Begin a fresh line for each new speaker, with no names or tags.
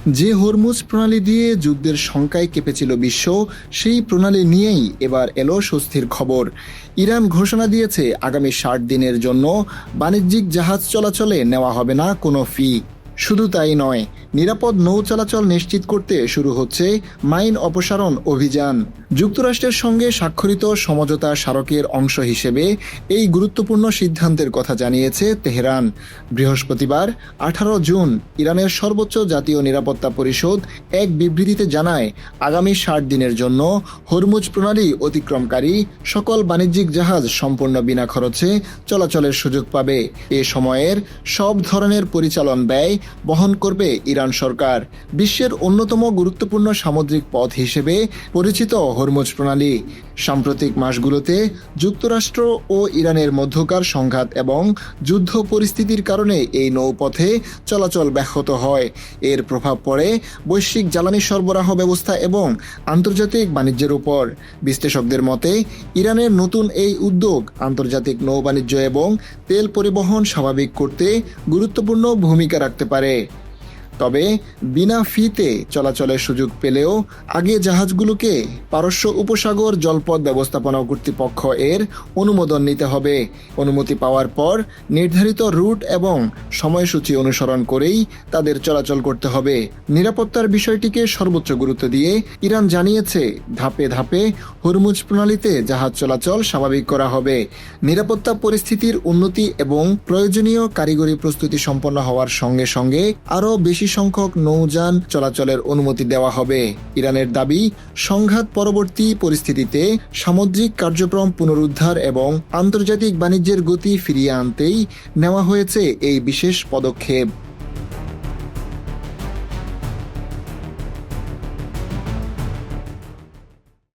যে হরমুজ প্রণালী দিয়ে যুদ্ধের শঙ্কায় কেঁপেছিল বিশ্ব, সেই প্রণালী নিয়েই এবার এলো স্বস্তির খবর। ইরান ঘোষণা দিয়েছে আগামী 60 দিনের জন্য বাণিজ্যিক জাহাজ চলাচলে নেওয়া হবে না কোনো ফি। শুধু তাই নয়, নিরাপদ নৌ চলাচল নিশ্চিত করতে শুরু হচ্ছে মাইন অপসারণ অভিযান। যুক্তরাষ্ট্রের সঙ্গে স্বাক্ষরিত সমঝোতা স্মারকের অংশ হিসেবে এই গুরুত্বপূর্ণ সিদ্ধান্তের কথা জানিয়েছে তেহরান। বৃহস্পতিবার 18 জুন ইরানের সর্বোচ্চ জাতীয় নিরাপত্তা পরিষদ এক বিবৃতিতে জানায়, আগামী 60 দিনের জন্য হরমুজ প্রণালী অতিক্রমকারী সকল বাণিজ্যিক জাহাজ সম্পূর্ণ বিনা খরচে চলাচলের সুযোগ পাবে। এ সময়ের সব ধরনের পরিচালন ব্যয় বহন করবে ইরান সরকার। বিশ্বের অন্যতম গুরুত্বপূর্ণ সামুদ্রিক পথ হিসেবে পরিচিত হরমুজ প্রণালী সাম্প্রতিক মাসগুলোতে যুক্তরাষ্ট্র ও ইরানের মধ্যকার সংঘাত এবং যুদ্ধ পরিস্থিতির কারণে এই নৌপথে চলাচল ব্যাহত হয়। এর প্রভাব পড়ে বৈশ্বিক জ্বালানি সরবরাহ ব্যবস্থা এবং আন্তর্জাতিক বাণিজ্যের উপর। বিশ্লেষকদের মতে, ইরানের নতুন এই উদ্যোগ আন্তর্জাতিক নৌ বাণিজ্য এবং তেল পরিবহন স্বাভাবিক করতে গুরুত্বপূর্ণ ভূমিকা রাখতে পারে। তবে বিনা ফিতে চলাচলের সুযোগ পেলেও আগে জাহাজগুলোকে পারস্য উপসাগর জলপথ ব্যবস্থাপনা কর্তৃপক্ষ এর অনুমোদন নিতে হবে। অনুমতি পাওয়ার পর নির্ধারিত রুট এবং সময়সূচি অনুসরণ করেই তাদের চলাচল করতে হবে। নিরাপত্তার বিষয়টিকে সর্বোচ্চ গুরুত্ব দিয়ে ইরান জানিয়েছে, ধাপে ধাপে হরমুজ প্রণালীতে জাহাজ চলাচল স্বাভাবিক করা হবে। নিরাপত্তা পরিস্থিতির উন্নতি এবং প্রয়োজনীয় কারিগরি প্রস্তুতি সম্পন্ন হওয়ার সঙ্গে সঙ্গে আরও বেশি সংখ্যক নৌযান চলাচলের অনুমতি দেওয়া হবে। ইরানের দাবি, সংঘাত পরবর্তী পরিস্থিতিতে সামুদ্রিক কার্যক্রম পুনরুদ্ধার এবং আন্তর্জাতিক বাণিজ্যের গতি ফিরিয়ে আনতেই নেওয়া হয়েছে এই বিশেষ পদক্ষেপ।